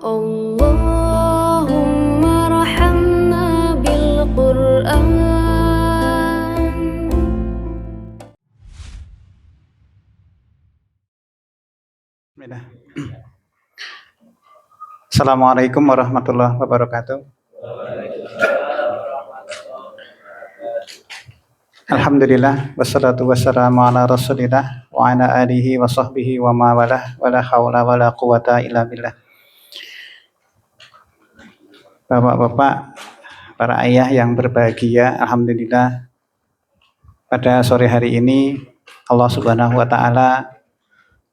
Allahumma rahamna bil Qur'an. Assalamualaikum warahmatullahi wabarakatuh. Alhamdulillah wassalatu wassalamu ala Rasulillah wa ala alihi wa sahbihi wa ma walah wala haula wala quwata illa billah. Bapak-bapak, para ayah yang berbahagia, alhamdulillah pada sore hari ini Allah Subhanahu wa taala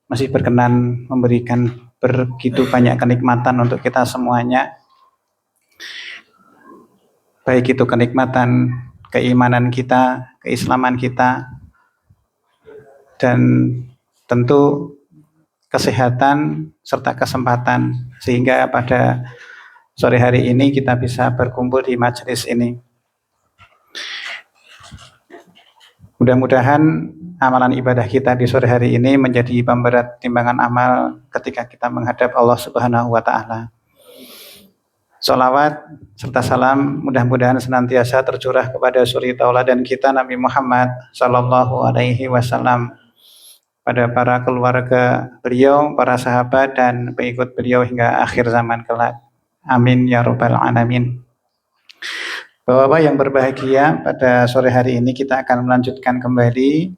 masih berkenan memberikan begitu banyak kenikmatan untuk kita semuanya. Baik itu kenikmatan keimanan kita, keislaman kita, dan tentu kesehatan serta kesempatan, sehingga pada sore hari ini kita bisa berkumpul di majelis ini. Mudah-mudahan amalan ibadah kita di sore hari ini menjadi pemberat timbangan amal ketika kita menghadap Allah Subhanahu wa taala. Sholawat serta salam mudah-mudahan senantiasa tercurah kepada suri tauladan kita Nabi Muhammad sallallahu alaihi wasallam, pada para keluarga beliau, para sahabat dan pengikut beliau hingga akhir zaman kelak. Amin ya rabbal alamin. Bapak-bapak yang berbahagia, pada sore hari ini kita akan melanjutkan kembali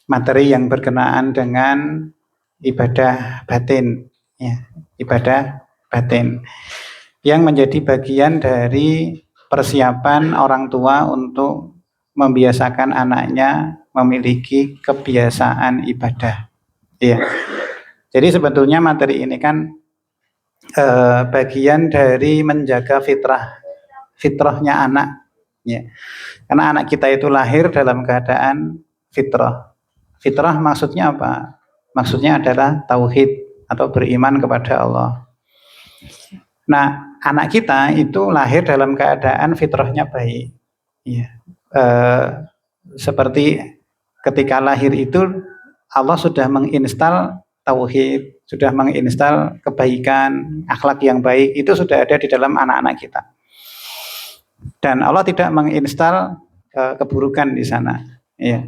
materi yang berkenaan dengan ibadah batin, ya, ibadah batin yang menjadi bagian dari persiapan orang tua untuk membiasakan anaknya memiliki kebiasaan ibadah. Ya. Jadi sebetulnya materi ini kan bagian dari menjaga fitrahnya anak. Ya. Karena anak kita itu lahir dalam keadaan fitrah. Fitrah maksudnya apa? Maksudnya adalah tauhid atau beriman kepada Allah. Nah, anak kita itu lahir dalam keadaan fitrahnya baik. Ya. Seperti ketika lahir itu Allah sudah menginstal tauhid, sudah menginstal kebaikan, akhlak yang baik, itu sudah ada di dalam anak-anak kita. Dan Allah tidak menginstal keburukan di sana. Ya.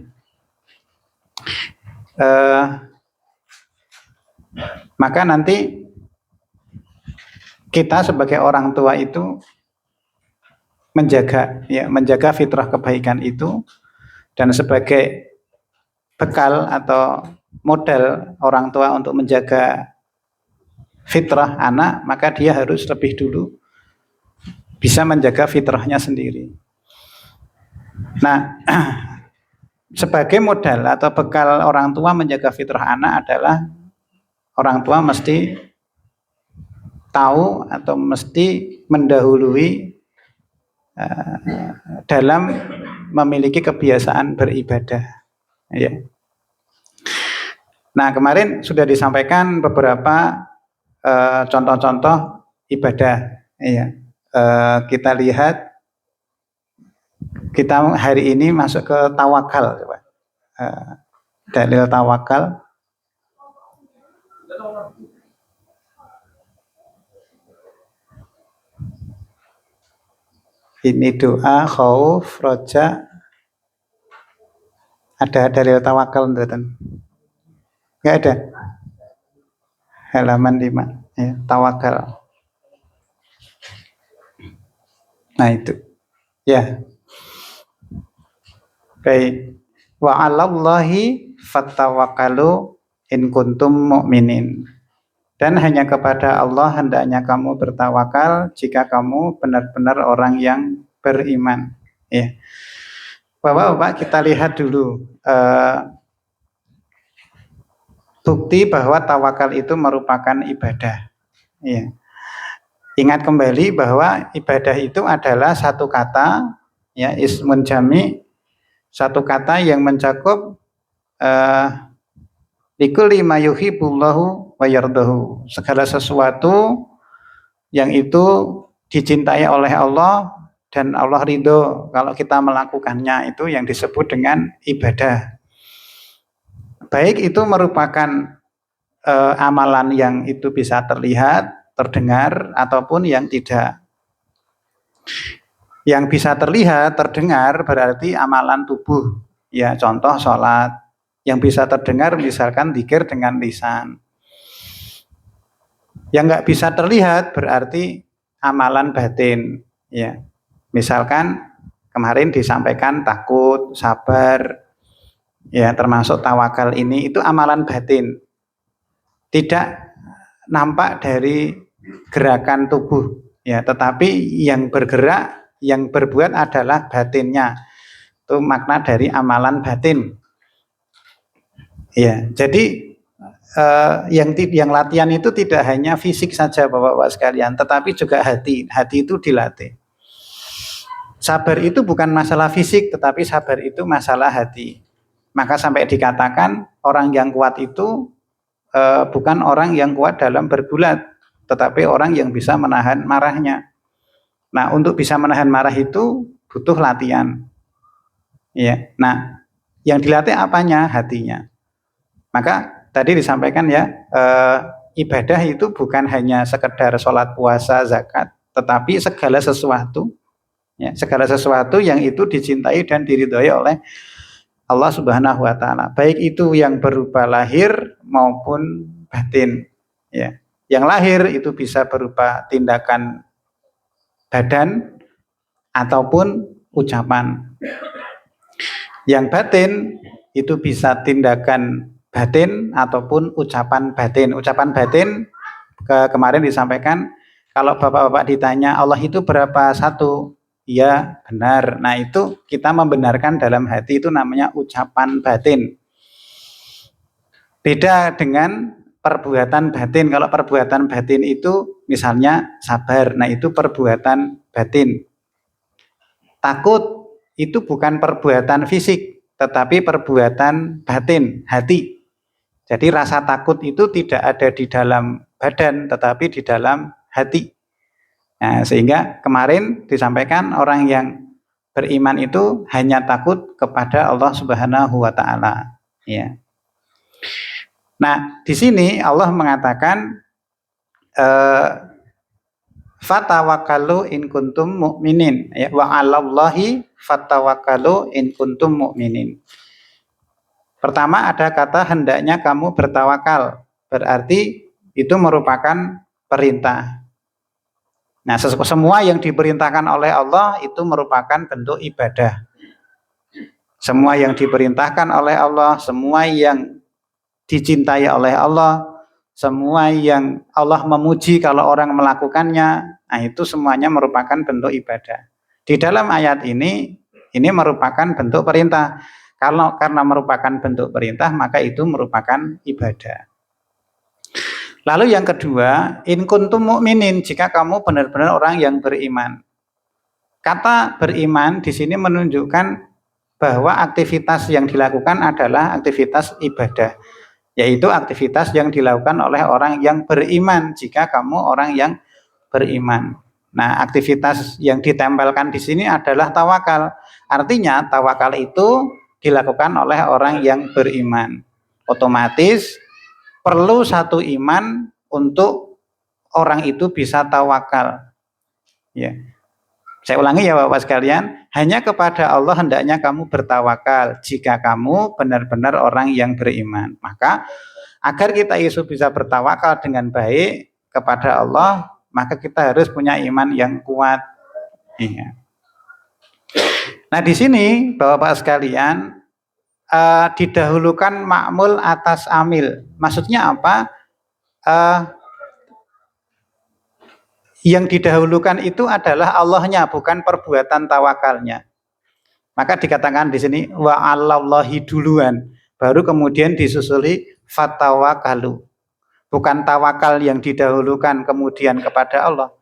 Maka nanti kita sebagai orang tua itu menjaga fitrah kebaikan itu, dan sebagai bekal atau model orang tua untuk menjaga fitrah anak, maka dia harus lebih dulu bisa menjaga fitrahnya sendiri. Nah, sebagai modal atau bekal orang tua menjaga fitrah anak adalah orang tua mesti tahu atau mesti mendahului dalam memiliki kebiasaan beribadah. Ya. Nah, kemarin sudah disampaikan beberapa contoh-contoh ibadah. Ya. Kita lihat, kita hari ini masuk ke tawakal. Coba. Dalil tawakal. Ini doa, khauf, roja. Ada dalil tawakal enggak? Enggak ada. Halaman 5, ya, tawakal. Nah itu, ya. Baik. Wa 'alallahi fatawakkalu in kuntum mu'minin. Dan hanya kepada Allah hendaknya kamu bertawakal jika kamu benar-benar orang yang beriman. Ya. Bapak-bapak, kita lihat dulu bukti bahwa tawakal itu merupakan ibadah. Ya. Ingat kembali bahwa ibadah itu adalah satu kata, ya, ismun jami, satu kata yang mencakup likulli ma yuhibbullahu wa yardahu, segala sesuatu yang itu dicintai oleh Allah dan Allah ridho kalau kita melakukannya, itu yang disebut dengan ibadah. Baik itu merupakan amalan yang itu bisa terlihat, terdengar, ataupun yang tidak. Yang bisa terlihat, terdengar berarti amalan tubuh. Ya, contoh sholat. Yang bisa terdengar misalkan dzikir dengan lisan. Yang nggak bisa terlihat berarti amalan batin. Ya, misalkan kemarin disampaikan takut, sabar, ya termasuk tawakal ini itu amalan batin. Tidak nampak dari gerakan tubuh, ya, tetapi yang bergerak, yang berbuat adalah batinnya. Itu makna dari amalan batin. Ya, jadi yang latihan itu tidak hanya fisik saja Bapak-bapak sekalian, tetapi juga hati. Hati itu dilatih. Sabar itu bukan masalah fisik, tetapi sabar itu masalah hati. Maka sampai dikatakan orang yang kuat itu bukan orang yang kuat dalam bergulat, tetapi orang yang bisa menahan marahnya. Nah, untuk bisa menahan marah itu butuh latihan. Ya. Nah, yang dilatih apanya? Hatinya. Maka tadi disampaikan ya, ibadah itu bukan hanya sekedar sholat, puasa, zakat, tetapi segala sesuatu, ya, segala sesuatu yang itu dicintai dan diridhoi oleh Allah Subhanahu wa taala. Baik itu yang berupa lahir maupun batin, ya. Yang lahir itu bisa berupa tindakan badan ataupun ucapan. Yang batin itu bisa tindakan batin ataupun ucapan batin. Ucapan batin kemarin disampaikan kalau Bapak-bapak ditanya Allah itu berapa? Satu. Ya benar. Nah itu kita membenarkan dalam hati, itu namanya ucapan batin. Beda dengan perbuatan batin. Kalau perbuatan batin itu misalnya sabar, nah itu perbuatan batin. Takut itu bukan perbuatan fisik, tetapi perbuatan batin, hati. Jadi rasa takut itu tidak ada di dalam badan, tetapi di dalam hati. Nah, sehingga kemarin disampaikan orang yang beriman itu hanya takut kepada Allah Subhanahu wa taala, ya. Nah, di sini Allah mengatakan fatawakkalu in kuntum mu'minin, ya, wa 'alallahi fatawakkalu in kuntum mu'minin. Pertama ada kata hendaknya kamu bertawakal, berarti itu merupakan perintah. Nah, semua yang diperintahkan oleh Allah itu merupakan bentuk ibadah. Semua yang diperintahkan oleh Allah, semua yang dicintai oleh Allah, semua yang Allah memuji kalau orang melakukannya, nah itu semuanya merupakan bentuk ibadah. Di dalam ayat ini merupakan bentuk perintah. Karena merupakan bentuk perintah, maka itu merupakan ibadah. Lalu yang kedua, in kuntum mu'minin, jika kamu benar-benar orang yang beriman. Kata beriman di sini menunjukkan bahwa aktivitas yang dilakukan adalah aktivitas ibadah, yaitu aktivitas yang dilakukan oleh orang yang beriman. Jika kamu orang yang beriman, nah aktivitas yang ditempelkan di sini adalah tawakal. Artinya tawakal itu dilakukan oleh orang yang beriman. Otomatis perlu satu iman untuk orang itu bisa tawakal. Ya. Saya ulangi ya Bapak sekalian, hanya kepada Allah hendaknya kamu bertawakal jika kamu benar-benar orang yang beriman. Maka agar kita itu bisa bertawakal dengan baik kepada Allah, maka kita harus punya iman yang kuat. Iya. Nah di sini Bapak-bapak sekalian, didahulukan ma'mul atas amil. Maksudnya apa? Yang didahulukan itu adalah Allahnya, bukan perbuatan tawakalnya. Maka dikatakan di sini wa 'alallahi duluan, baru kemudian disusuli fatawakalu. Bukan tawakal yang didahulukan kemudian kepada Allah,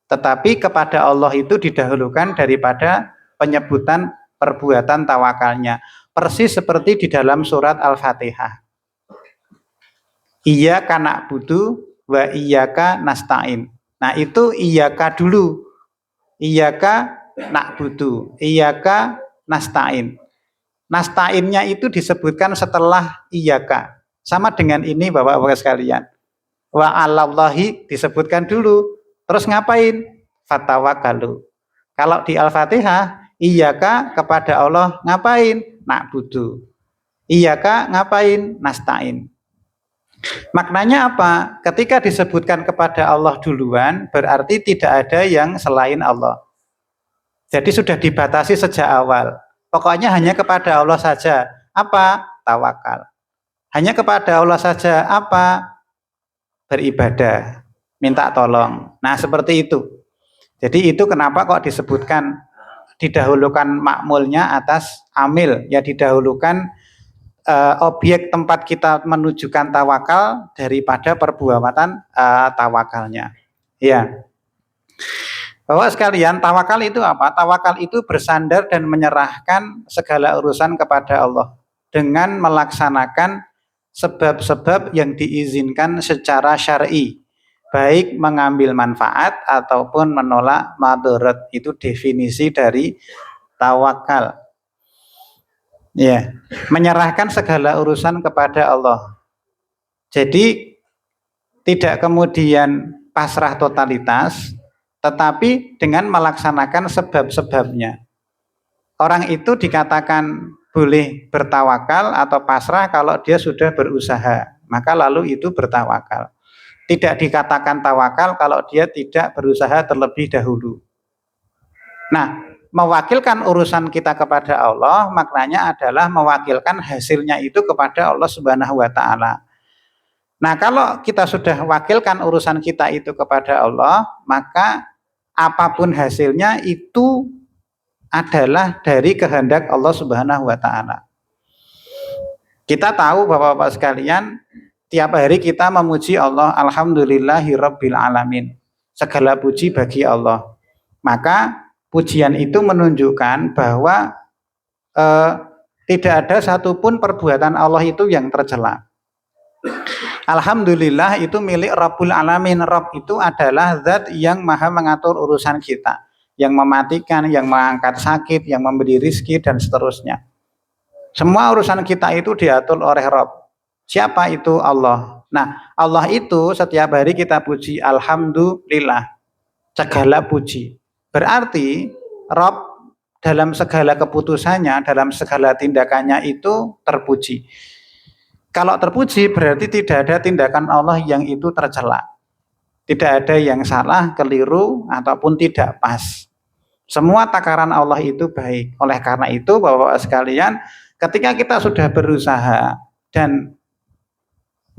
tetapi kepada Allah itu didahulukan daripada penyebutan perbuatan tawakalnya. Persis seperti di dalam surat Al-Fatihah. Iyyaka na'budu wa iyyaka nasta'in. Nah itu iyyaka dulu. Iyyaka na'budu, iyyaka nasta'in. Nasta'innya itu disebutkan setelah iyyaka. Sama dengan ini Bapak-bapak sekalian. Wa 'alallahi disebutkan dulu. Terus ngapain? Fatawakkalu. Kalau di Al-Fatihah, iyyaka kepada Allah ngapain? Na'budu. Iyyaka ngapain? Nasta'in. Maknanya apa? Ketika disebutkan kepada Allah duluan, berarti tidak ada yang selain Allah. Jadi sudah dibatasi sejak awal. Pokoknya hanya kepada Allah saja. Apa? Tawakal. Hanya kepada Allah saja. Apa? Beribadah. Minta tolong. Nah, seperti itu. Jadi itu kenapa kok disebutkan didahulukan makmulnya atas amil. Ya didahulukan objek tempat kita menunjukkan tawakal daripada perbuatan tawakalnya. Ya. Bapak sekalian, tawakal itu apa? Tawakal itu bersandar dan menyerahkan segala urusan kepada Allah dengan melaksanakan sebab-sebab yang diizinkan secara syar'i, baik mengambil manfaat ataupun menolak madarat. Itu definisi dari tawakal. Ya, menyerahkan segala urusan kepada Allah. Jadi tidak kemudian pasrah totalitas, tetapi dengan melaksanakan sebab-sebabnya. Orang itu dikatakan boleh bertawakal atau pasrah kalau dia sudah berusaha, maka lalu itu bertawakal. Tidak dikatakan tawakal kalau dia tidak berusaha terlebih dahulu. Nah, mewakilkan urusan kita kepada Allah maknanya adalah mewakilkan hasilnya itu kepada Allah Subhanahu wa taala. Nah, kalau kita sudah wakilkan urusan kita itu kepada Allah, maka apapun hasilnya itu adalah dari kehendak Allah Subhanahu wa taala. Kita tahu Bapak-bapak sekalian, tiap hari kita memuji Allah, alhamdulillahirabbil alamin. Segala puji bagi Allah. Maka pujian itu menunjukkan bahwa tidak ada satupun perbuatan Allah itu yang tercela. Alhamdulillah itu milik Rabbul Alamin. Rabb itu adalah zat yang maha mengatur urusan kita, yang mematikan, yang mengangkat sakit, yang memberi rizki dan seterusnya. Semua urusan kita itu diatur oleh Rabb. Siapa itu? Allah. Nah, Allah itu setiap hari kita puji, alhamdulillah, segala puji. Berarti Rabb dalam segala keputusannya, dalam segala tindakannya itu terpuji. Kalau terpuji berarti tidak ada tindakan Allah yang itu tercela. Tidak ada yang salah, keliru, ataupun tidak pas. Semua takaran Allah itu baik. Oleh karena itu Bapak-bapak sekalian, ketika kita sudah berusaha dan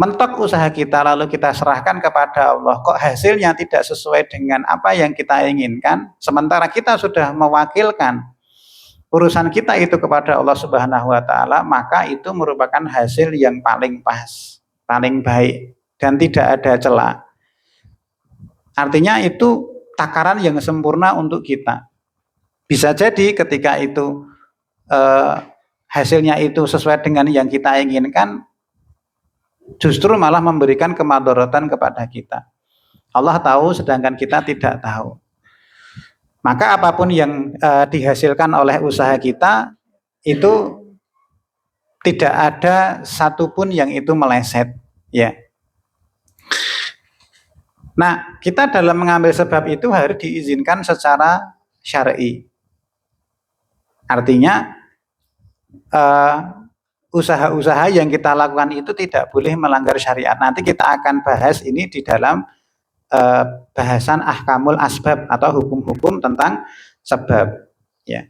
mentok usaha kita lalu kita serahkan kepada Allah, kok hasilnya tidak sesuai dengan apa yang kita inginkan, sementara kita sudah mewakilkan urusan kita itu kepada Allah Subhanahu wa taala, maka itu merupakan hasil yang paling pas, paling baik dan tidak ada celah. Artinya itu takaran yang sempurna untuk kita. Bisa jadi ketika itu hasilnya itu sesuai dengan yang kita inginkan, justru malah memberikan kemadaratan kepada kita. Allah tahu sedangkan kita tidak tahu. Maka apapun yang dihasilkan oleh usaha kita itu tidak ada satupun yang itu meleset, ya. Nah, kita dalam mengambil sebab itu harus diizinkan secara syar'i. Artinya usaha-usaha yang kita lakukan itu tidak boleh melanggar syariat. Nanti kita akan bahas ini di dalam bahasan ahkamul asbab atau hukum-hukum tentang sebab, ya.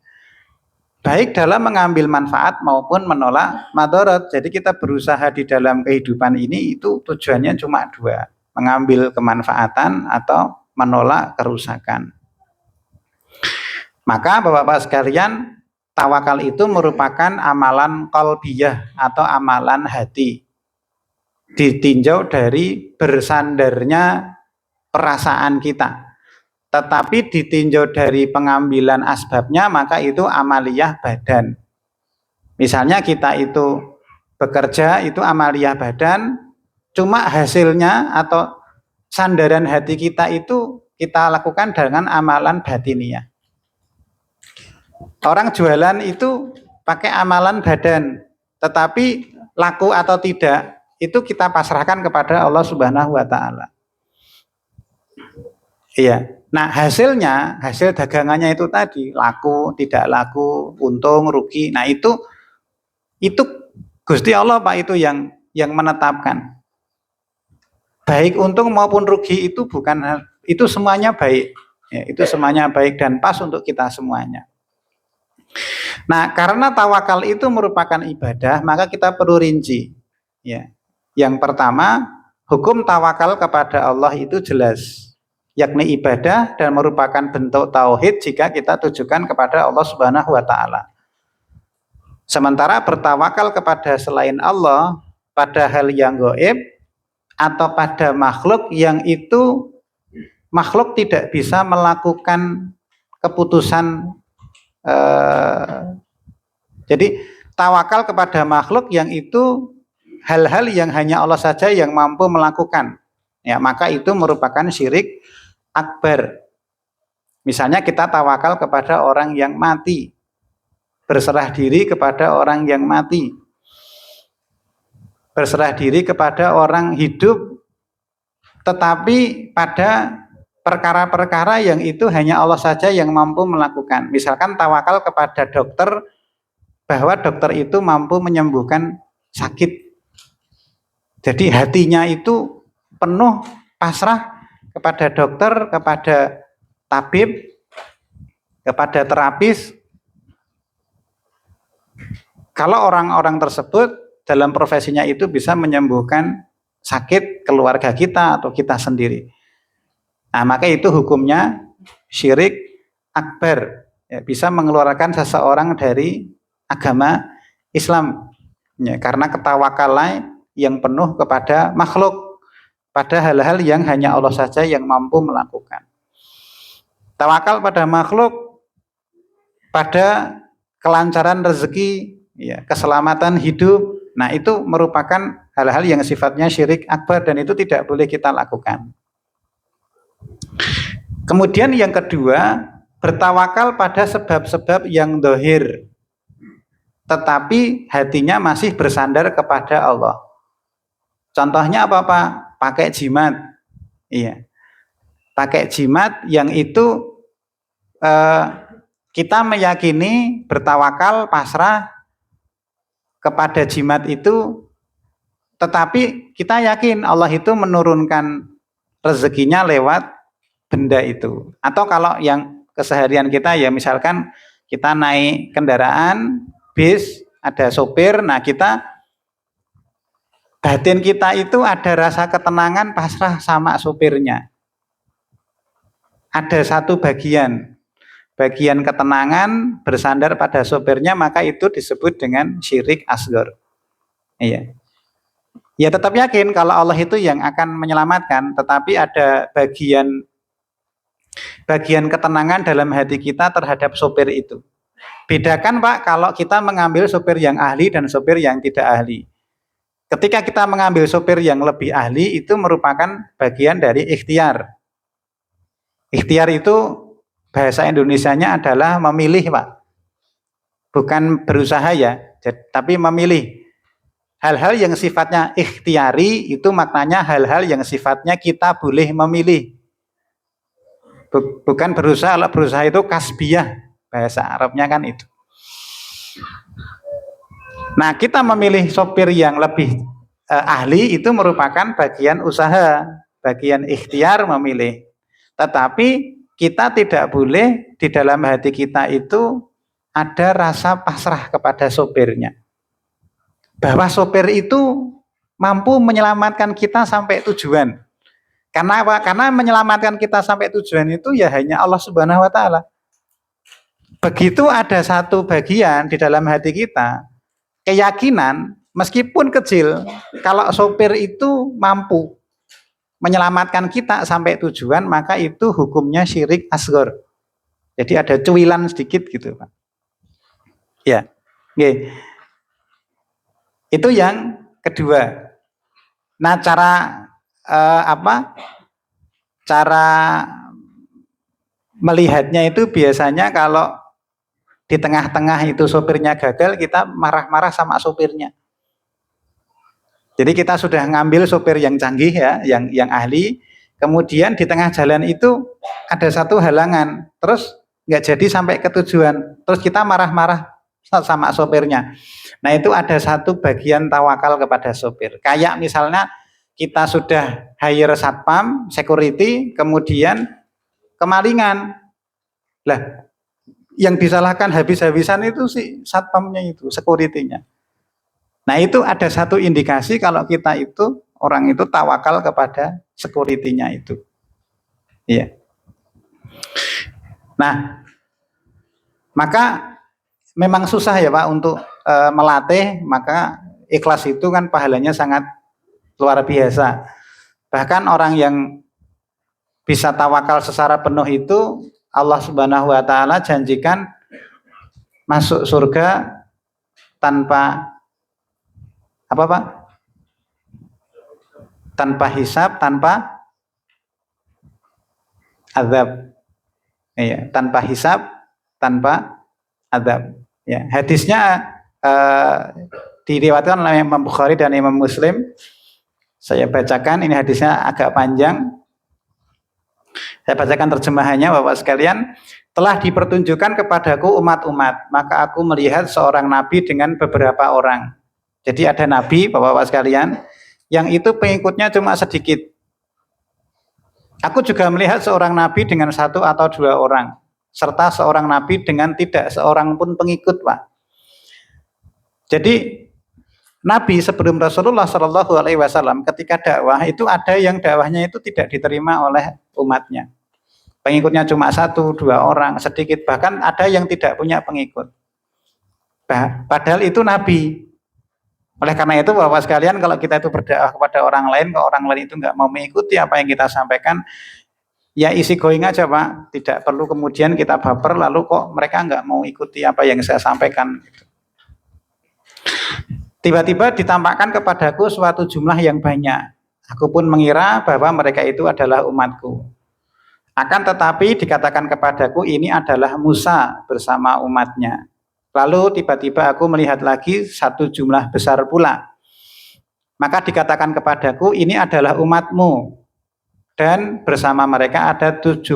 Baik dalam mengambil manfaat maupun menolak madarat. Jadi kita berusaha di dalam kehidupan ini itu tujuannya cuma dua, mengambil kemanfaatan atau menolak kerusakan. Maka Bapak-bapak sekalian, tawakal itu merupakan amalan qalbiyah atau amalan hati, ditinjau dari bersandarnya perasaan kita. Tetapi ditinjau dari pengambilan asbabnya, maka itu amaliyah badan. Misalnya kita itu bekerja, itu amaliyah badan, cuma hasilnya atau sandaran hati kita itu kita lakukan dengan amalan batiniyah. Orang jualan itu pakai amalan badan, tetapi laku atau tidak itu kita pasrahkan kepada Allah Subhanahu wa taala. Iya. Nah, hasil dagangannya itu tadi laku, tidak laku, untung, rugi. Nah, itu Gusti Allah Pak itu yang menetapkan. Baik untung maupun rugi itu itu semuanya baik. Ya, itu semuanya baik dan pas untuk kita semuanya. Nah, karena tawakal itu merupakan ibadah, maka kita perlu rinci. Ya. Yang pertama, hukum tawakal kepada Allah itu jelas, yakni ibadah dan merupakan bentuk tauhid jika kita tujukan kepada Allah Subhanahu wa taala. Sementara bertawakal kepada selain Allah pada hal yang gaib atau pada makhluk yang itu makhluk tidak bisa melakukan keputusan. Jadi tawakal kepada makhluk yang itu hal-hal yang hanya Allah saja yang mampu melakukan, ya maka itu merupakan syirik akbar. Misalnya kita tawakal kepada orang yang mati, berserah diri kepada orang yang mati, berserah diri kepada orang hidup, tetapi pada perkara-perkara yang itu hanya Allah saja yang mampu melakukan. Misalkan tawakal kepada dokter, bahwa dokter itu mampu menyembuhkan sakit. Jadi hatinya itu penuh pasrah kepada dokter, kepada tabib, kepada terapis. Kalau orang-orang tersebut dalam profesinya itu bisa menyembuhkan sakit keluarga kita atau kita sendiri, nah maka itu hukumnya syirik akbar, ya, bisa mengeluarkan seseorang dari agama Islam, ya, karena ketawakalan yang penuh kepada makhluk, pada hal-hal yang hanya Allah saja yang mampu melakukan. Tawakal pada makhluk, pada kelancaran rezeki, ya, keselamatan hidup, nah itu merupakan hal-hal yang sifatnya syirik akbar dan itu tidak boleh kita lakukan. Kemudian yang kedua, bertawakal pada sebab-sebab yang dohir, tetapi hatinya masih bersandar kepada Allah. Contohnya apa Pak? Pakai jimat. Iya. Pakai jimat yang itu kita meyakini bertawakal pasrah kepada jimat itu, tetapi kita yakin Allah itu menurunkan rezekinya lewat benda itu. Atau kalau yang keseharian kita ya misalkan kita naik kendaraan bis, ada sopir, nah kita batin kita itu ada rasa ketenangan pasrah sama sopirnya. Ada satu bagian ketenangan bersandar pada sopirnya, maka itu disebut dengan syirik asghar. Iya. Ya tetap yakin kalau Allah itu yang akan menyelamatkan, tetapi ada bagian ketenangan dalam hati kita terhadap sopir itu. Bedakan Pak kalau kita mengambil sopir yang ahli dan sopir yang tidak ahli. Ketika kita mengambil sopir yang lebih ahli, itu merupakan bagian dari ikhtiar. Ikhtiar itu bahasa Indonesianya adalah memilih Pak. Bukan berusaha ya, tapi memilih. Hal-hal yang sifatnya ikhtiari itu maknanya hal-hal yang sifatnya kita boleh memilih. Bukan berusaha, kalau berusaha itu kasbiyah, bahasa Arabnya kan itu. Nah, kita memilih sopir yang lebih ahli itu merupakan bagian usaha, bagian ikhtiar memilih. Tetapi kita tidak boleh di dalam hati kita itu ada rasa pasrah kepada sopirnya. Bahwa sopir itu mampu menyelamatkan kita sampai tujuan. Karena apa? Karena menyelamatkan kita sampai tujuan itu ya hanya Allah Subhanahu wa taala. Begitu ada satu bagian di dalam hati kita, keyakinan meskipun kecil, kalau sopir itu mampu menyelamatkan kita sampai tujuan, maka itu hukumnya syirik asghar. Jadi ada cuilan sedikit gitu Pak. Ya, oke. Itu yang kedua. Nah, cara melihatnya itu biasanya kalau di tengah-tengah itu sopirnya gagal, kita marah-marah sama sopirnya. Jadi kita sudah ngambil sopir yang canggih ya, yang ahli, kemudian di tengah jalan itu ada satu halangan, terus nggak jadi sampai ke tujuan, terus kita marah-marah sama sopirnya. Nah itu ada satu bagian tawakal kepada sopir. Kayak misalnya kita sudah hire satpam, security, kemudian kemalingan. Lah, yang disalahkan habis-habisan itu si satpamnya itu, security-nya. Nah itu ada satu indikasi kalau kita itu, orang itu tawakal kepada security-nya itu. Iya. Nah, maka memang susah ya Pak untuk melatih, maka ikhlas itu kan pahalanya sangat luar biasa. Bahkan orang yang bisa tawakal secara penuh itu Allah Subhanahu wa taala janjikan masuk surga tanpa apa Pak? Tanpa hisab, tanpa azab. Iya, tanpa hisab, tanpa azab. Ya, hadisnya diriwayatkan oleh Imam Bukhari dan Imam Muslim. Saya bacakan, ini hadisnya agak panjang. Saya bacakan terjemahannya, Bapak sekalian. Telah dipertunjukkan kepadaku umat-umat, maka aku melihat seorang nabi dengan beberapa orang. Jadi ada nabi, Bapak-bapak sekalian, yang itu pengikutnya cuma sedikit. Aku juga melihat seorang nabi dengan 1 atau 2 orang, serta seorang nabi dengan tidak seorang pun pengikut, Pak. Jadi Nabi sebelum Rasulullah Shallallahu Alaihi Wasallam ketika dakwah itu ada yang dakwahnya itu tidak diterima oleh umatnya, pengikutnya cuma 1, 2 orang, sedikit, bahkan ada yang tidak punya pengikut. Padahal itu Nabi. Oleh karena itu Bapak sekalian, kalau kita itu berdakwah kepada orang lain, kalau orang lain itu nggak mau mengikuti apa yang kita sampaikan, ya isi going aja Pak, tidak perlu kemudian kita baper lalu kok mereka nggak mau ikuti apa yang saya sampaikan. Tiba-tiba ditampakkan kepadaku suatu jumlah yang banyak. Aku pun mengira bahwa mereka itu adalah umatku. Akan tetapi dikatakan kepadaku ini adalah Musa bersama umatnya. Lalu tiba-tiba aku melihat lagi satu jumlah besar pula. Maka dikatakan kepadaku ini adalah umatmu. Dan bersama mereka ada 70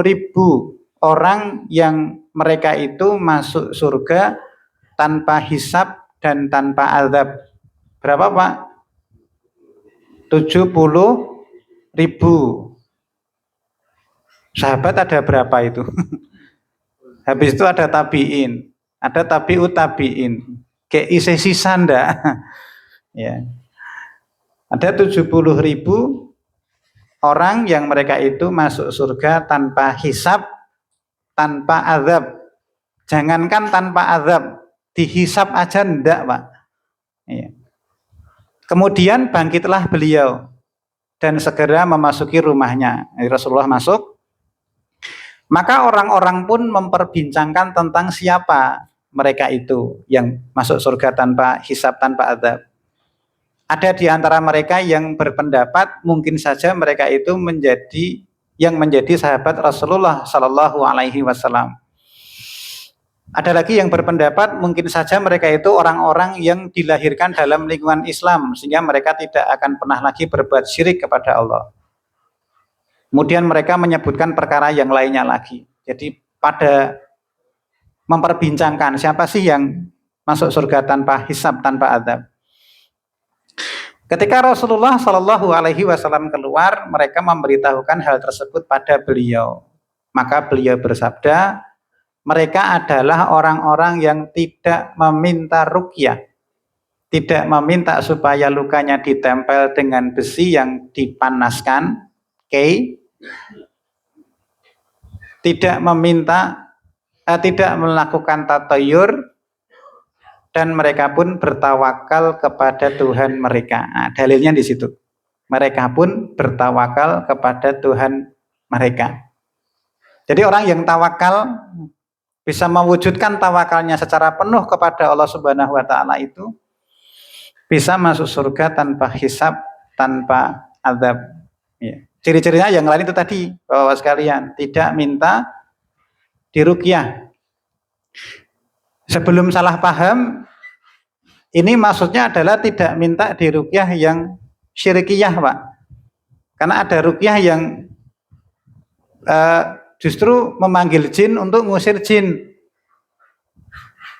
ribu orang yang mereka itu masuk surga tanpa hisab dan tanpa azab. Berapa Pak? 70 ribu. Sahabat ada berapa itu? Habis itu ada tabiin, ada tabiut tabiin, kayak isi sisa ndak? Ya. Ada 70 ribu orang yang mereka itu masuk surga tanpa hisab, tanpa azab. Jangankan tanpa azab, dihisab aja ndak Pak. Ya. Kemudian bangkitlah beliau dan segera memasuki rumahnya. Rasulullah masuk. Maka orang-orang pun memperbincangkan tentang siapa mereka itu yang masuk surga tanpa hisab, tanpa azab. Ada di antara mereka yang berpendapat mungkin saja mereka itu menjadi sahabat Rasulullah Shallallahu Alaihi Wasallam. Ada lagi yang berpendapat mungkin saja mereka itu orang-orang yang dilahirkan dalam lingkungan Islam sehingga mereka tidak akan pernah lagi berbuat syirik kepada Allah. Kemudian mereka menyebutkan perkara yang lainnya lagi. Jadi pada memperbincangkan siapa sih yang masuk surga tanpa hisab, tanpa azab. Ketika Rasulullah Shallallahu Alaihi Wasallam keluar, mereka memberitahukan hal tersebut pada beliau. Maka beliau bersabda, mereka adalah orang-orang yang tidak meminta ruqyah, tidak meminta supaya lukanya ditempel dengan besi yang dipanaskan, tidak meminta, tidak melakukan tatayur, dan mereka pun bertawakal kepada Tuhan mereka. Nah, dalilnya di situ. Mereka pun bertawakal kepada Tuhan mereka. Jadi orang yang tawakal bisa mewujudkan tawakalnya secara penuh kepada Allah Subhanahu wa taala itu bisa masuk surga tanpa hisab, tanpa azab. Ya. Ciri-cirinya yang lain itu tadi, Bapak sekalian, tidak minta diruqyah. Sebelum salah paham, Ini maksudnya adalah tidak minta diruqyah yang syirikiyah, Pak. Karena ada ruqyah yang justru memanggil jin untuk ngusir jin.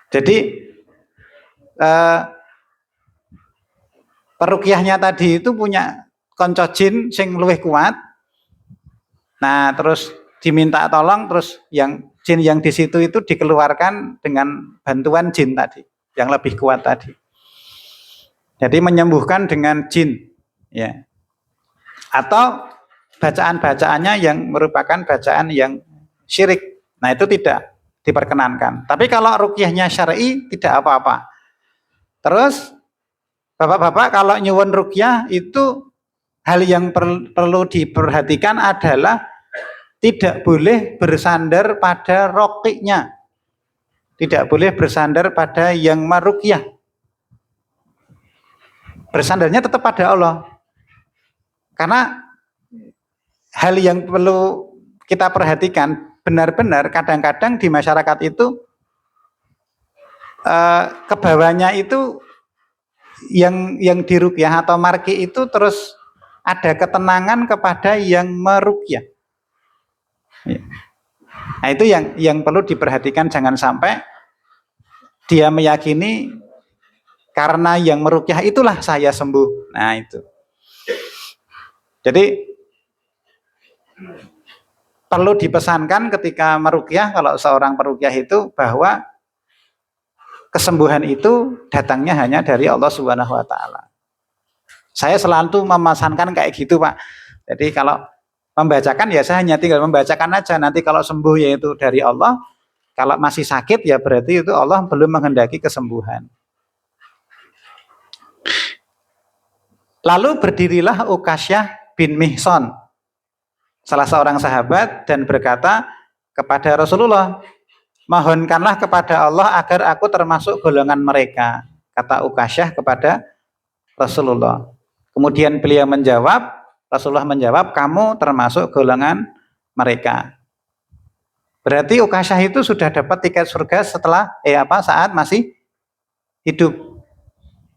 Jadi peruqyahnya tadi itu punya konco jin sing luwih kuat. Nah, terus diminta tolong, terus yang jin yang di situ itu dikeluarkan dengan bantuan jin tadi, yang lebih kuat tadi. Jadi menyembuhkan dengan jin, ya. Atau bacaan-bacaannya yang merupakan bacaan yang syirik. Nah, itu tidak diperkenankan. Tapi kalau ruqyahnya syar'i tidak apa-apa. Terus Bapak-bapak kalau nyuwun ruqyah itu hal yang perlu diperhatikan adalah tidak boleh bersandar pada roqiknya. Tidak boleh bersandar pada yang maruqyah. Bersandarnya tetap pada Allah. Karena hal yang perlu kita perhatikan, benar-benar kadang-kadang di masyarakat itu kebawahnya itu yang diruqyah atau marki itu terus ada ketenangan kepada yang meruqyah. Nah, itu yang perlu diperhatikan, jangan sampai dia meyakini karena yang meruqyah itulah saya sembuh. Nah, itu. Jadi perlu dipesankan ketika meruqyah, kalau seorang peruqyah itu bahwa kesembuhan itu datangnya hanya dari Allah Subhanahu wa taala. Saya selalu memesankan kayak gitu, Pak. Jadi kalau membacakan ya saya hanya tinggal membacakan aja, nanti kalau sembuh yaitu dari Allah, kalau masih sakit ya berarti itu Allah belum menghendaki kesembuhan. Lalu berdirilah Ukasyah bin Mihsan, salah seorang sahabat, dan berkata kepada Rasulullah, mohonkanlah kepada Allah agar aku termasuk golongan mereka, kata Ukasyah kepada Rasulullah. Kemudian beliau menjawab, Rasulullah menjawab, kamu termasuk golongan mereka. Berarti Ukasyah itu sudah dapat tiket surga setelah saat masih hidup.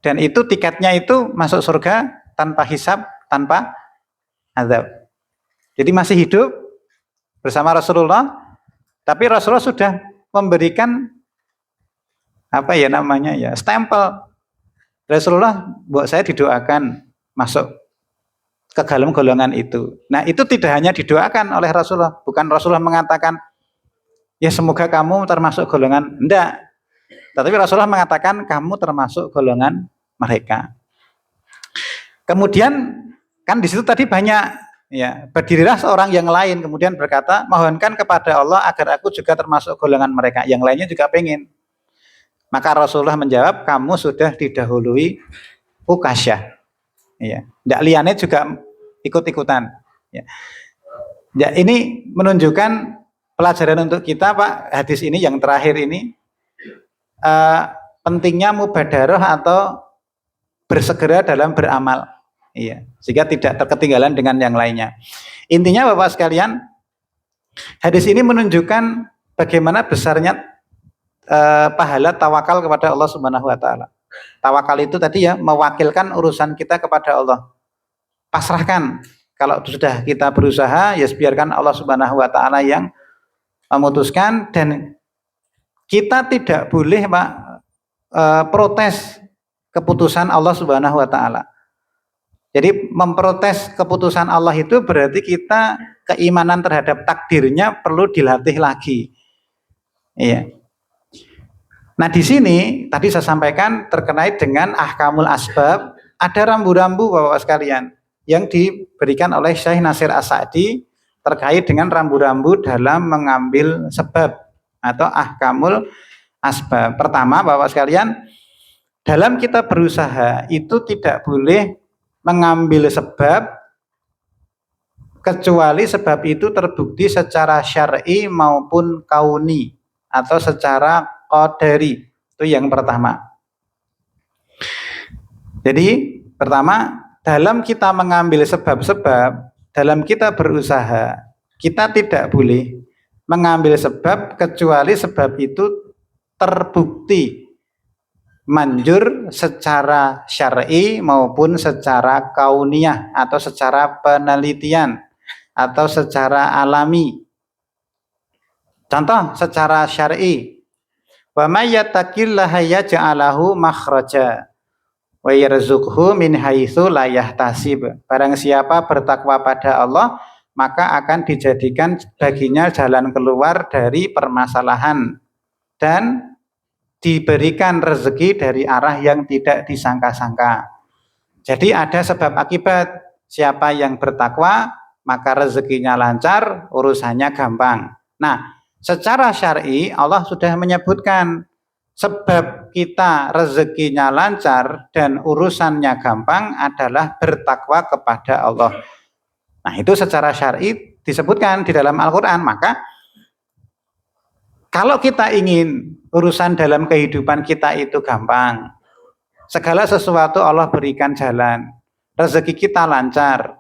Dan itu tiketnya itu masuk surga tanpa hisab, tanpa azab. Jadi masih hidup bersama Rasulullah, tapi Rasulullah sudah memberikan stempel. Rasulullah buat saya didoakan masuk ke dalam golongan itu. Nah, itu tidak hanya didoakan oleh Rasulullah, bukan Rasulullah mengatakan ya semoga kamu termasuk golongan, enggak. Tetapi Rasulullah mengatakan kamu termasuk golongan mereka. Kemudian kan di situ tadi banyak, ya, berdirilah seorang yang lain kemudian berkata, mohonkan kepada Allah agar aku juga termasuk golongan mereka. Yang lainnya juga pengen. Maka Rasulullah menjawab, kamu sudah didahului Ukasyah. Ya, ndak liane juga ikut-ikutan. Ya. Ya, ini menunjukkan pelajaran untuk kita, Pak. Hadis ini yang terakhir ini pentingnya mubadarah atau bersegera dalam beramal. Iya, sehingga tidak terketinggalan dengan yang lainnya. Intinya Bapak sekalian, hadis ini menunjukkan bagaimana besarnya pahala tawakal kepada Allah Subhanahu wa taala. Tawakal itu tadi ya mewakilkan urusan kita kepada Allah. Pasrahkan. Kalau sudah kita berusaha, ya biarkan Allah Subhanahu wa taala yang memutuskan, dan kita tidak boleh, Pak, protes keputusan Allah Subhanahu wa taala. Jadi memprotes keputusan Allah itu berarti kita keimanan terhadap takdirnya perlu dilatih lagi. Iya. Nah, di sini tadi saya sampaikan terkait dengan ahkamul asbab, ada rambu-rambu Bapak sekalian yang diberikan oleh Syekh Nasir As-Sa'di terkait dengan rambu-rambu dalam mengambil sebab atau ahkamul asbab. Pertama, Bapak sekalian, dalam kita berusaha itu tidak boleh mengambil sebab kecuali sebab itu terbukti secara syar'i maupun kauni atau secara qadari. Itu yang pertama. Jadi pertama, dalam kita mengambil sebab-sebab, dalam kita berusaha, kita tidak boleh mengambil sebab kecuali sebab itu terbukti manjur secara syar'i maupun secara kauniyah atau secara penelitian atau secara alami. Contoh secara syar'i, wa may yattaqillaha yaj'alahu makhraja wa yarzuqhu min haitsu la yahtasib. Barang siapa bertakwa pada Allah, maka akan dijadikan baginya jalan keluar dari permasalahan dan diberikan rezeki dari arah yang tidak disangka-sangka. Jadi ada sebab akibat. Siapa yang bertakwa, maka rezekinya lancar, urusannya gampang. Nah, secara syar'i Allah sudah menyebutkan sebab kita rezekinya lancar dan urusannya gampang adalah bertakwa kepada Allah. Nah, itu secara syar'i disebutkan di dalam Al-Quran. Maka kalau kita ingin urusan dalam kehidupan kita itu gampang, segala sesuatu Allah berikan jalan, rezeki kita lancar.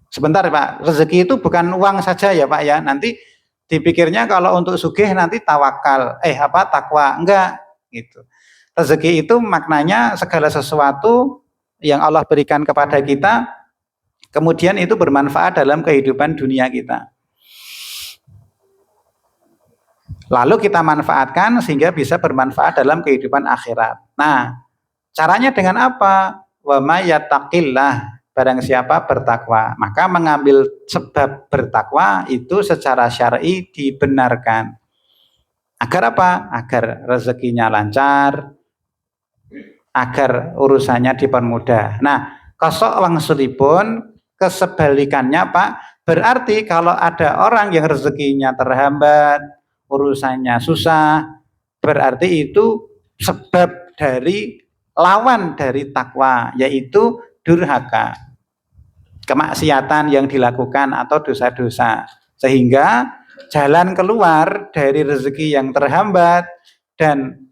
Sebentar Pak, rezeki itu bukan uang saja ya Pak ya. Nanti dipikirnya kalau untuk sugih nanti tawakal, takwa, enggak gitu. Rezeki itu maknanya segala sesuatu yang Allah berikan kepada kita, kemudian itu bermanfaat dalam kehidupan dunia kita. Lalu kita manfaatkan sehingga bisa bermanfaat dalam kehidupan akhirat. Nah, caranya dengan apa? Wa may yattaqillah, barang siapa bertakwa, maka mengambil sebab bertakwa itu secara syar'i dibenarkan. Agar apa? Agar rezekinya lancar, agar urusannya dipermudah. Nah, kosok wangsulipun kesebalikannya Pak, berarti kalau ada orang yang rezekinya terhambat, urusannya susah, berarti itu sebab dari lawan dari takwa, yaitu durhaka, kemaksiatan yang dilakukan atau dosa-dosa. Sehingga jalan keluar dari rezeki yang terhambat dan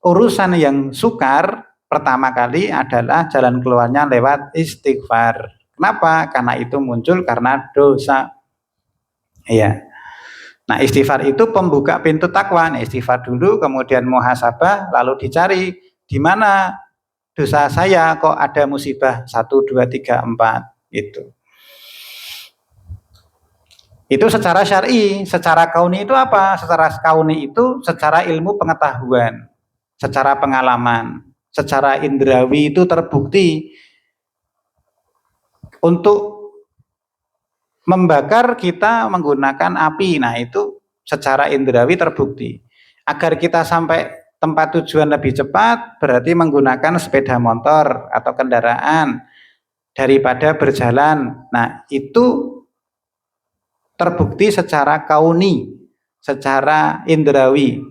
urusan yang sukar pertama kali adalah jalan keluarnya lewat istighfar. Kenapa? Karena itu muncul karena dosa. Iya. Nah, istighfar itu pembuka pintu takwa. Nah, istighfar dulu, kemudian muhasabah, lalu dicari di mana dosa saya kok ada musibah 1, 2, 3, 4 itu. Itu secara syar'i. Secara kauni itu apa? Secara kauni itu secara ilmu pengetahuan, secara pengalaman, secara indrawi itu terbukti untuk membakar kita menggunakan api. Nah, itu secara indrawi terbukti. Agar kita sampai tempat tujuan lebih cepat, berarti menggunakan sepeda motor atau kendaraan daripada berjalan. Nah, itu terbukti secara kauni, secara indrawi.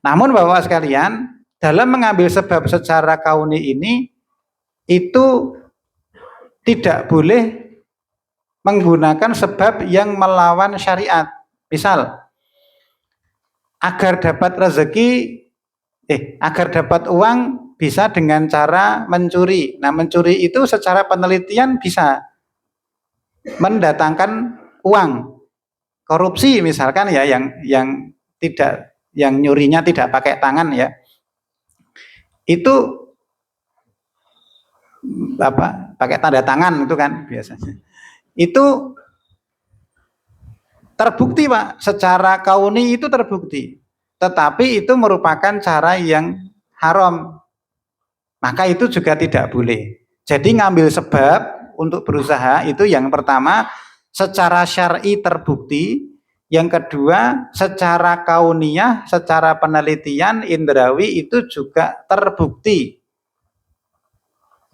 Namun Bapak sekalian, dalam mengambil sebab secara kauni ini, itu tidak boleh menggunakan sebab yang melawan syariat. Misal, agar dapat rezeki, agar dapat uang bisa dengan cara mencuri. Nah, mencuri itu secara penelitian bisa mendatangkan uang. Korupsi misalkan ya, yang tidak, yang nyurinya tidak pakai tangan ya, itu pakai tanda tangan itu kan biasanya. Itu terbukti Pak, secara kauni itu terbukti, tetapi itu merupakan cara yang haram, maka itu juga tidak boleh. Jadi ngambil sebab untuk berusaha itu yang pertama secara syar'i terbukti, yang kedua secara kauniyah, secara penelitian indrawi itu juga terbukti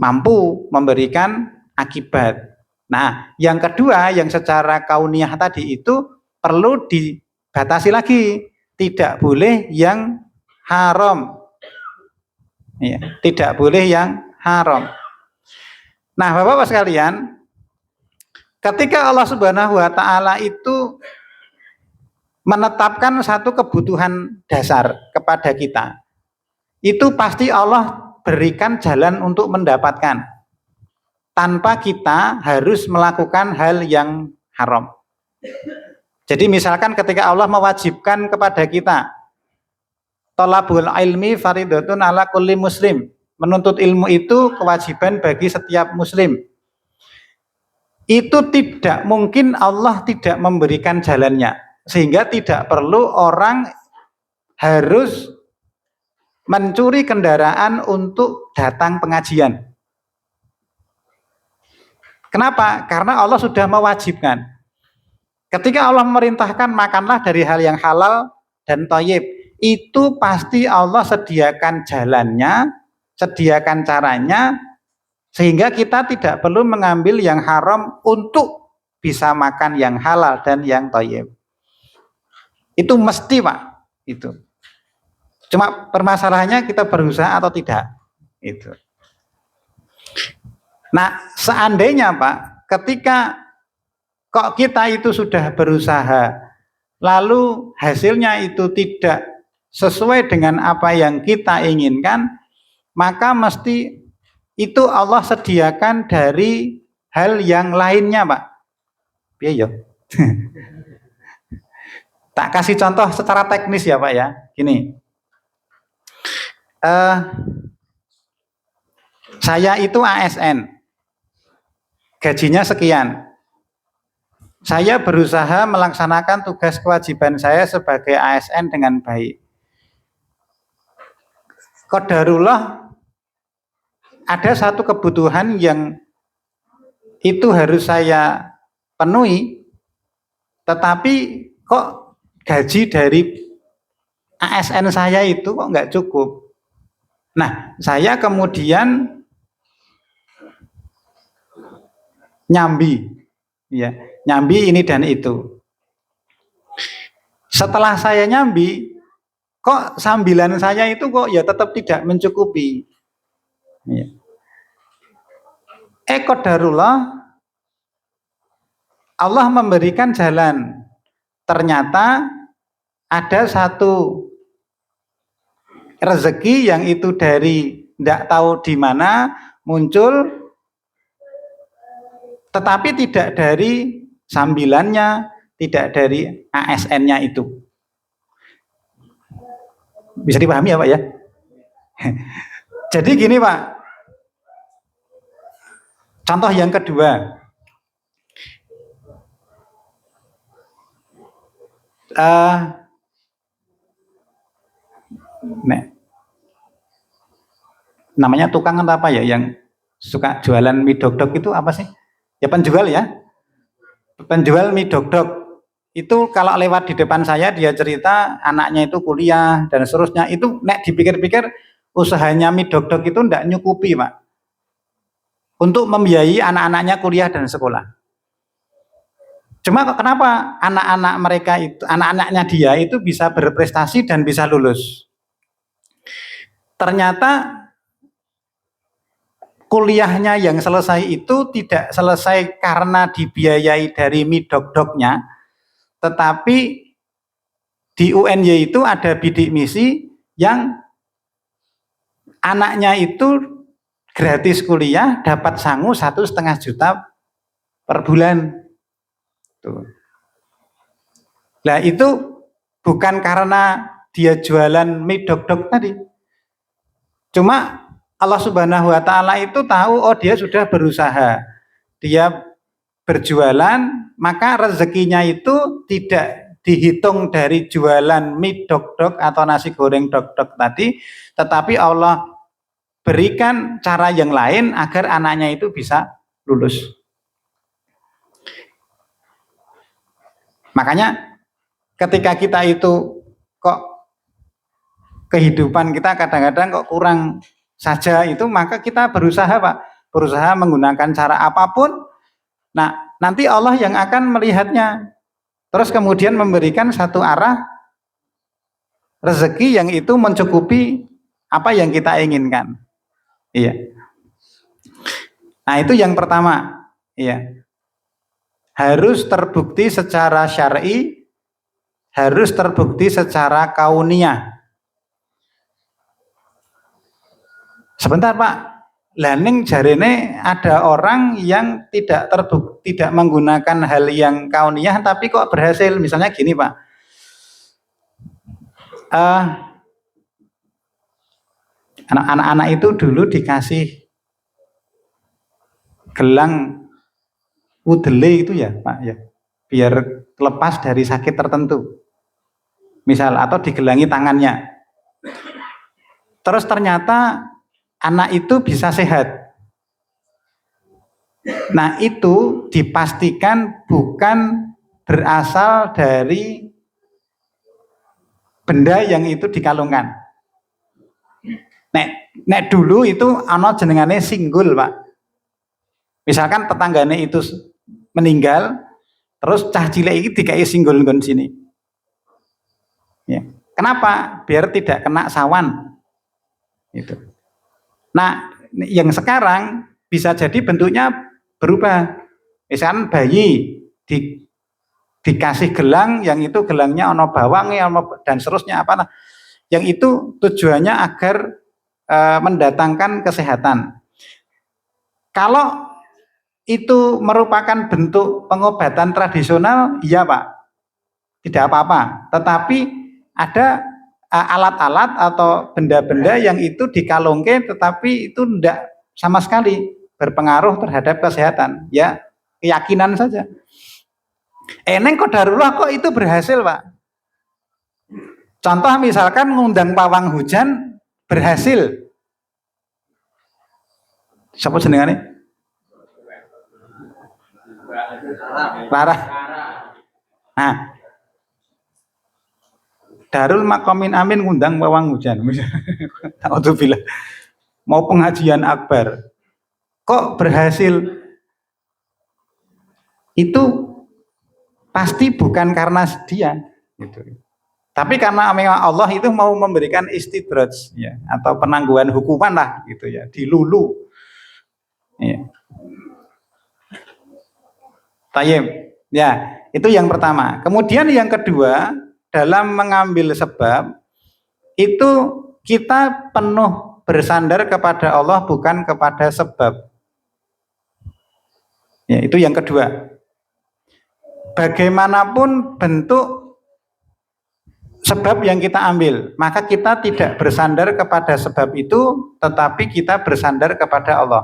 mampu memberikan akibat. Nah, yang kedua yang secara kauniyah tadi itu perlu dibatasi lagi, tidak boleh yang haram. Ya, tidak boleh yang haram. Nah, Bapak-Bapak sekalian, ketika Allah Subhanahu wa taala itu menetapkan satu kebutuhan dasar kepada kita, itu pasti Allah berikan jalan untuk mendapatkan, tanpa kita harus melakukan hal yang haram. Jadi misalkan ketika Allah mewajibkan kepada kita Thalabul ilmi fardhatun ala kulli muslim. Menuntut ilmu itu kewajiban bagi setiap muslim. Itu tidak mungkin Allah tidak memberikan jalannya, sehingga tidak perlu orang harus mencuri kendaraan untuk datang pengajian. Kenapa? Karena Allah sudah mewajibkan. Ketika Allah memerintahkan makanlah dari hal yang halal dan thayyib, itu pasti Allah sediakan jalannya, sediakan caranya, sehingga kita tidak perlu mengambil yang haram untuk bisa makan yang halal dan yang thayyib. Itu mesti, Pak. Itu. Cuma permasalahannya kita berusaha atau tidak. Itu. Nah, seandainya Pak, ketika kok kita itu sudah berusaha, lalu hasilnya itu tidak sesuai dengan apa yang kita inginkan, maka mesti itu Allah sediakan dari hal yang lainnya, Pak. Iya. Tak kasih contoh secara teknis ya, Pak ya. Gini. Saya itu ASN. Gajinya sekian. Saya berusaha melaksanakan tugas kewajiban saya sebagai ASN dengan baik. Qadarullah, ada satu kebutuhan yang itu harus saya penuhi, tetapi kok gaji dari ASN saya itu kok nggak cukup. Nah, saya kemudian nyambi, ya, nyambi ini dan itu. Setelah saya nyambi, kok sambilan saya itu kok ya tetap tidak mencukupi. Ya. Qadarullah, Allah memberikan jalan. Ternyata ada satu rezeki yang itu dari tidak tahu di mana muncul, tetapi tidak dari sambilannya, tidak dari ASN-nya itu. Bisa dipahami ya Pak ya? Jadi gini Pak, contoh yang kedua, namanya tukang apa ya yang suka jualan mie dok-dok itu apa sih? Ya penjual ya, penjual mie dok-dok itu kalau lewat di depan saya dia cerita anaknya itu kuliah dan seterusnya, itu nek dipikir-pikir usahanya mie dok-dok itu ndak nyukupi Pak untuk membiayai anak-anaknya kuliah dan sekolah. Cuma kenapa anak-anak mereka itu, anak-anaknya dia itu bisa berprestasi dan bisa lulus? Ternyata kuliahnya yang selesai itu tidak selesai karena dibiayai dari mie dok-doknya, tetapi di UNY itu ada bidik misi yang anaknya itu gratis kuliah, dapat sangu 1,5 juta per bulan. Tuh. Nah itu bukan karena dia jualan mie dok-dok tadi. Cuma Allah Subhanahu wa Ta'ala itu tahu, oh dia sudah berusaha, dia berjualan, maka rezekinya itu tidak dihitung dari jualan mie dok-dok atau nasi goreng dok-dok tadi, tetapi Allah berikan cara yang lain agar anaknya itu bisa lulus. Makanya ketika kita itu kok kehidupan kita kadang-kadang kok kurang saja itu, maka kita berusaha Pak, berusaha menggunakan cara apapun. Nah, nanti Allah yang akan melihatnya. Terus kemudian memberikan satu arah rezeki yang itu mencukupi apa yang kita inginkan. Iya. Nah, itu yang pertama. Iya. Harus terbukti secara syar'i, harus terbukti secara kauniyah. Sebentar Pak, laning jarene ada orang yang tidak terbukti, tidak menggunakan hal yang kauniyah tapi kok berhasil. Misalnya gini Pak, Anak-anak itu dulu dikasih gelang udele itu ya Pak ya, biar lepas dari sakit tertentu. Misal atau digelangi tangannya. Terus ternyata anak itu bisa sehat. Nah, itu dipastikan bukan berasal dari benda yang itu dikalungkan. Nek dulu itu ana jenengane singgul, Pak. Misalkan tetanggane itu meninggal, terus cah cilik iki dikai singgul nggon sini. Ya. Kenapa? Biar tidak kena sawan. Itu. Nah, yang sekarang bisa jadi bentuknya berubah. Misalkan bayi dikasih gelang, yang itu gelangnya ono bawangnya dan seterusnya apa. Yang itu tujuannya agar mendatangkan kesehatan. Kalau itu merupakan bentuk pengobatan tradisional, iya Pak, tidak apa-apa. Tetapi ada alat-alat atau benda-benda yang itu dikalungke, tetapi itu tidak sama sekali berpengaruh terhadap kesehatan. Ya, keyakinan saja. Eneng qadarullah kok itu berhasil Pak. Contoh misalkan ngundang pawang hujan berhasil. Siapa jenengane? Lara. Nah, Darul Maqamin Amin ngundang pawang hujan. Alhamdulillah. Mau pengajian akbar. Kok berhasil? Itu pasti bukan karena dia. Gitu. Tapi karena Allah itu mau memberikan istidraj ya, atau penangguhan hukuman lah gitu ya, dilulu. Ya. Tayyib. Ya, itu yang pertama. Kemudian yang kedua, dalam mengambil sebab itu kita penuh bersandar kepada Allah bukan kepada sebab. Ya, itu yang kedua. Bagaimanapun bentuk sebab yang kita ambil, maka kita tidak bersandar kepada sebab itu, tetapi kita bersandar kepada Allah.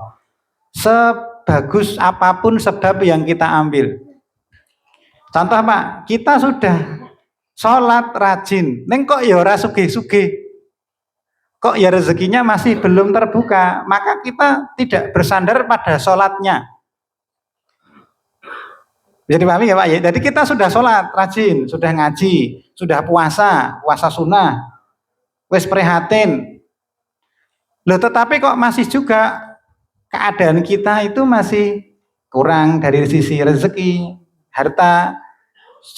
Sebagus apapun sebab yang kita ambil. Contoh Pak, kita sudah sholat rajin, neng kok ya ora sugih-sugih, kok ya rezekinya masih belum terbuka, maka kita tidak bersandar pada sholatnya. Jadi pahami ya Pak ya? Jadi kita sudah sholat rajin, sudah ngaji, sudah puasa sunnah, wis prihatin. Loh tetapi kok masih juga keadaan kita itu masih kurang dari sisi rezeki, harta,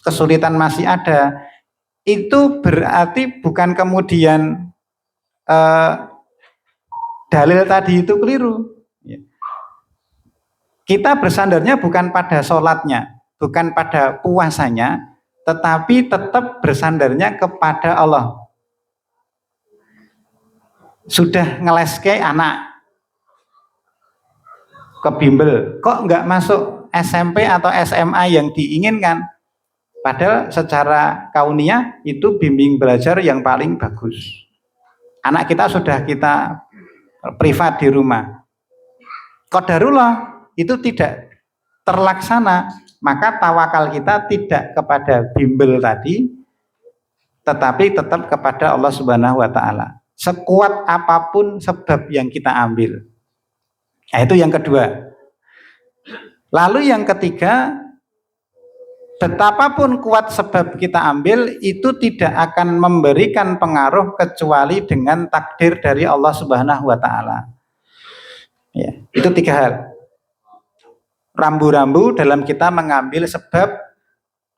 kesulitan masih ada. Itu berarti bukan kemudian dalil tadi itu keliru. Kita bersandarnya bukan pada sholatnya, bukan pada puasanya, tetapi tetap bersandarnya kepada Allah. Sudah ngeleske anak ke bimbel, kok nggak masuk SMP atau SMA yang diinginkan? Padahal secara kauniyah itu bimbing belajar yang paling bagus. Anak kita sudah kita privat di rumah. Qadarullah itu tidak terlaksana, maka tawakal kita tidak kepada bimbel tadi, tetapi tetap kepada Allah Subhanahu wa Ta'ala. Sekuat apapun sebab yang kita ambil. Nah, itu yang kedua. Lalu yang ketiga, betapapun kuat sebab kita ambil, itu tidak akan memberikan pengaruh kecuali dengan takdir dari Allah Subhanahu wa Ta'ala. Ya, itu tiga hal. Rambu-rambu dalam kita mengambil sebab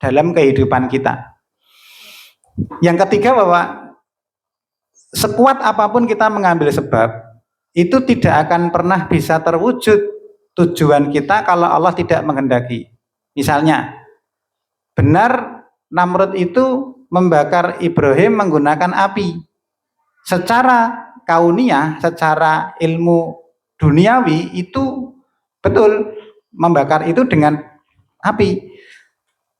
dalam kehidupan kita. Yang ketiga bahwa sekuat apapun kita mengambil sebab, itu tidak akan pernah bisa terwujud tujuan kita kalau Allah tidak menghendaki. Misalnya, benar Namrud itu membakar Ibrahim menggunakan api. Secara kauniyah, secara ilmu duniawi itu betul, membakar itu dengan api.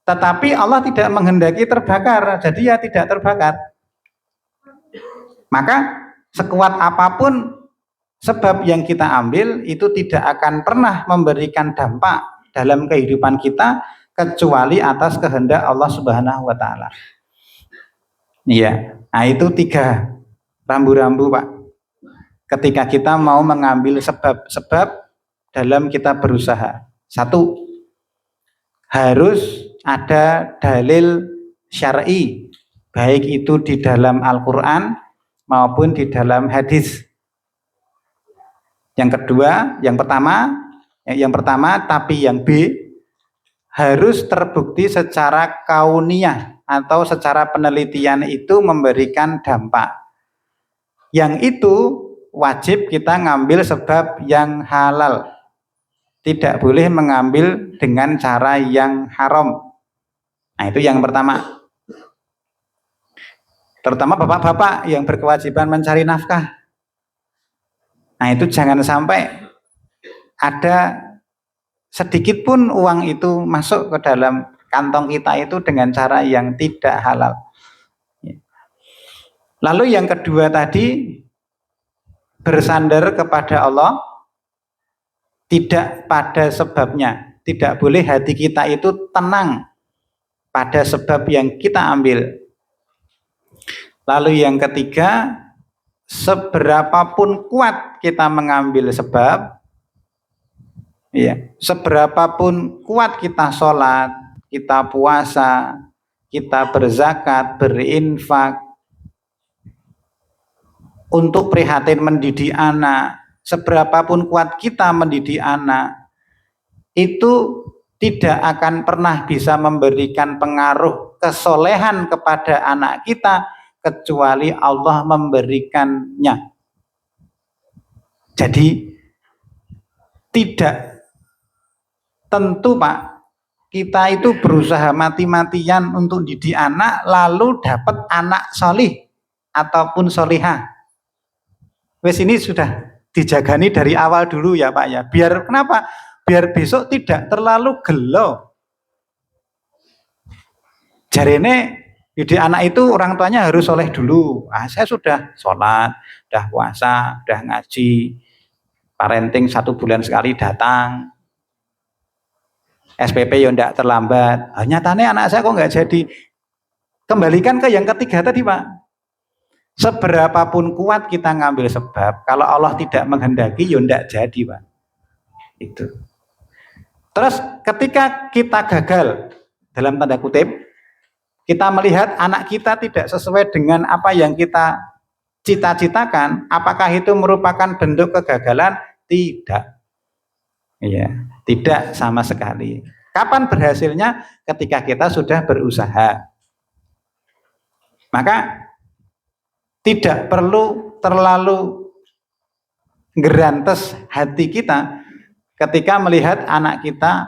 Tetapi Allah tidak menghendaki terbakar, jadi ya tidak terbakar. Maka sekuat apapun sebab yang kita ambil itu tidak akan pernah memberikan dampak dalam kehidupan kita kecuali atas kehendak Allah Subhanahu wa taala. Iya. Nah, itu 3 rambu-rambu, Pak. Ketika kita mau mengambil sebab-sebab dalam kita berusaha. 1, harus ada dalil syar'i, baik itu di dalam Al-Qur'an maupun di dalam hadis. Yang pertama, tapi yang B harus terbukti secara kauniyah atau secara penelitian itu memberikan dampak. Yang itu wajib kita ngambil sebab yang halal. Tidak boleh mengambil dengan cara yang haram. Nah, itu yang pertama. Terutama bapak-bapak yang berkewajiban mencari nafkah. Nah, itu jangan sampai ada sedikit pun uang itu masuk ke dalam kantong kita itu dengan cara yang tidak halal. Lalu yang kedua tadi, bersandar kepada Allah, tidak pada sebabnya. Tidak boleh hati kita itu tenang pada sebab yang kita ambil. Lalu yang ketiga, seberapapun kuat kita mengambil sebab, ya, seberapapun kuat kita sholat, kita puasa, kita berzakat, berinfak, untuk prihatin mendidik anak, seberapapun kuat kita mendidik anak, itu tidak akan pernah bisa memberikan pengaruh kesolehan kepada anak kita kecuali Allah memberikannya. Jadi tidak tentu, Pak, kita itu berusaha mati-matian untuk didik anak lalu dapat anak solih ataupun solihah. Wes ini sudah dijagani dari awal dulu ya, Pak, ya. Biar kenapa? Biar besok tidak terlalu gelo. Jarene didik anak itu orang tuanya harus soleh dulu. Saya sudah sholat, sudah puasa, sudah ngaji, parenting 1 bulan sekali datang, SPP ya tidak terlambat. Nyatanya anak saya kok nggak jadi. Kembalikan ke yang ketiga tadi, Pak. Seberapapun kuat kita ngambil sebab, kalau Allah tidak menghendaki ya tidak jadi, Pak. Itu. Terus ketika kita gagal, dalam tanda kutip, kita melihat anak kita tidak sesuai dengan apa yang kita cita-citakan, apakah itu merupakan bentuk kegagalan? Tidak. Iya, tidak sama sekali. Kapan berhasilnya? Ketika kita sudah berusaha. Maka tidak perlu terlalu gerantes hati kita ketika melihat anak kita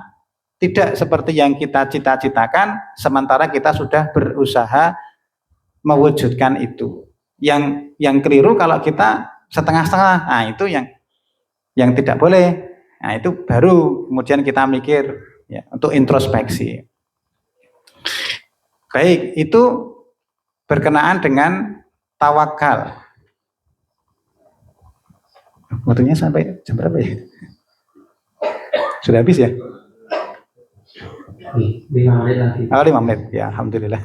tidak seperti yang kita cita-citakan, sementara kita sudah berusaha mewujudkan itu. Yang keliru kalau kita setengah-setengah, nah itu yang tidak boleh. Nah itu baru kemudian kita mikir ya, untuk introspeksi. Baik, itu berkenaan dengan tawakal. Waktunya sampai jam berapa ya? Sudah habis ya? 5 menit lagi. Oh, 5 menit. Ya, alhamdulillah.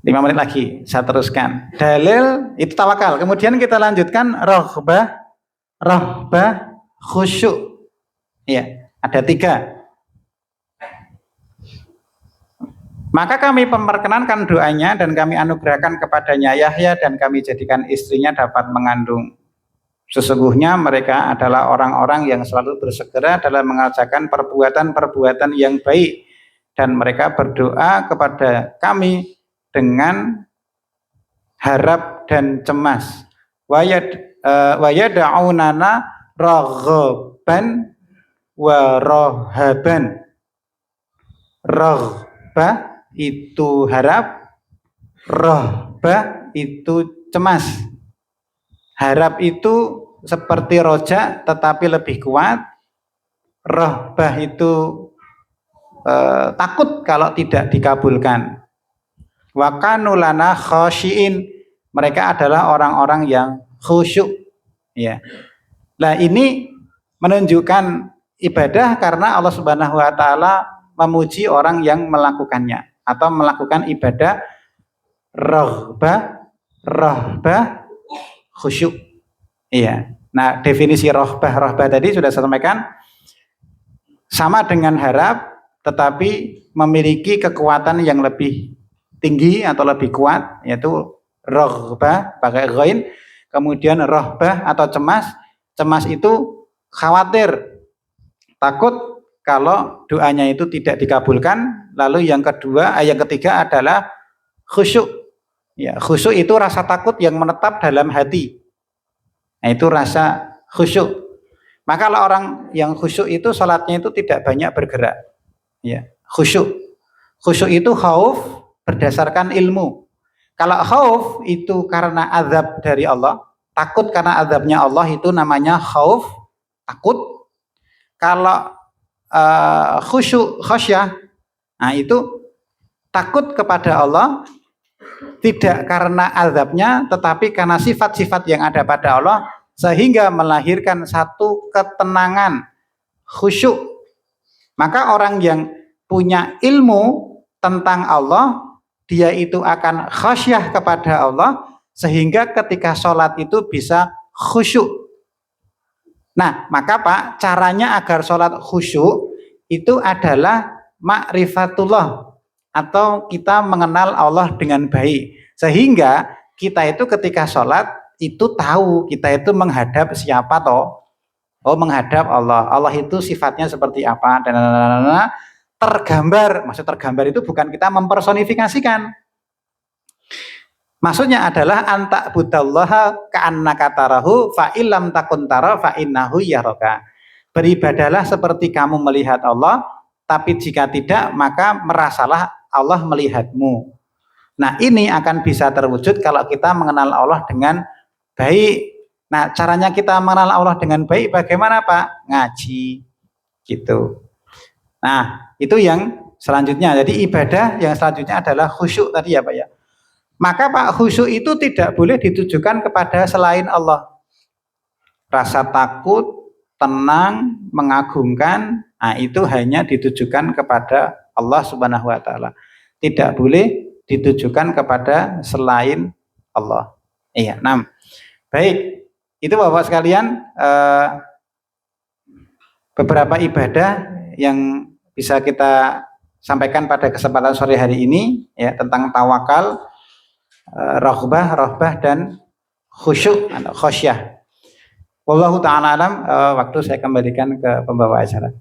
5 menit lagi, saya teruskan. Dalil itu tawakal. Kemudian kita lanjutkan rahbah, khusyuk. Ya, ada 3. Maka kami memperkenankan doanya dan kami anugerahkan kepadanya Yahya dan kami jadikan istrinya dapat mengandung. Sesungguhnya mereka adalah orang-orang yang selalu bersegera dalam mengerjakan perbuatan-perbuatan yang baik dan mereka berdoa kepada kami dengan harap dan cemas. Wa yad'unana raghaban wa rahaban. Raghbah itu harap, rahbah itu cemas. Harap itu seperti rojak tetapi lebih kuat. Rahbah itu takut kalau tidak dikabulkan. Wa kanu lana khasyiin mereka adalah orang-orang yang khusyuk. Ya. Nah, ini menunjukkan ibadah karena Allah Subhanahu wa taala memuji orang yang melakukannya atau melakukan ibadah rahbah khusyuk. Iya. Nah, definisi rahbah tadi sudah saya sampaikan, sama dengan harap tetapi memiliki kekuatan yang lebih tinggi atau lebih kuat, yaitu rahbah pakai ghain, kemudian rahbah atau cemas. Cemas itu khawatir, takut kalau doanya itu tidak dikabulkan. Lalu yang ketiga adalah khusyuk. Ya, khusyuk itu rasa takut yang menetap dalam hati. Nah, itu rasa khusyuk. Maka kalau orang yang khusyuk itu salatnya itu tidak banyak bergerak. Ya, khusyuk. Khusyuk itu khauf berdasarkan ilmu. Kalau khauf itu karena azab dari Allah, takut karena azabnya Allah, itu namanya khauf, takut. Kalau khusyuk, khasyah, nah itu takut kepada Allah tidak karena azabnya tetapi karena sifat-sifat yang ada pada Allah, sehingga melahirkan satu ketenangan, khusyuk. Maka orang yang punya ilmu tentang Allah, dia itu akan khasyah kepada Allah, sehingga ketika sholat itu bisa khusyuk. Nah, maka Pak, caranya agar sholat khusyuk itu adalah ma'rifatullah, atau kita mengenal Allah dengan baik, sehingga kita itu ketika sholat itu tahu kita itu menghadap siapa toh. Oh, menghadap Allah. Allah itu sifatnya seperti apa, dan tergambar. Maksud tergambar itu bukan kita mempersonifikasikan. Maksudnya adalah antak budallaha ka'annaka tarahu fa illam takun tara fa innahu yaraka. Beribadalah seperti kamu melihat Allah, tapi jika tidak maka merasalah Allah melihatmu. Nah, ini akan bisa terwujud kalau kita mengenal Allah dengan baik. Nah, caranya kita mengenal Allah dengan baik bagaimana, Pak? Ngaji, gitu. Nah, itu yang selanjutnya. Jadi ibadah yang selanjutnya adalah khusyuk tadi ya, Pak ya. Maka Pak, khusyuk itu tidak boleh ditujukan kepada selain Allah. Rasa takut, tenang, mengagungkan, nah itu hanya ditujukan kepada Allah Subhanahu wa taala. Tidak boleh ditujukan kepada selain Allah. Iya, 6. Baik. Itu Bapak sekalian beberapa ibadah yang bisa kita sampaikan pada kesempatan sore hari ini ya, tentang tawakal, rahbah dan khusyuk atau khosyah. Wallahu ta'ala alam. Waktu saya kembalikan ke pembawa acara.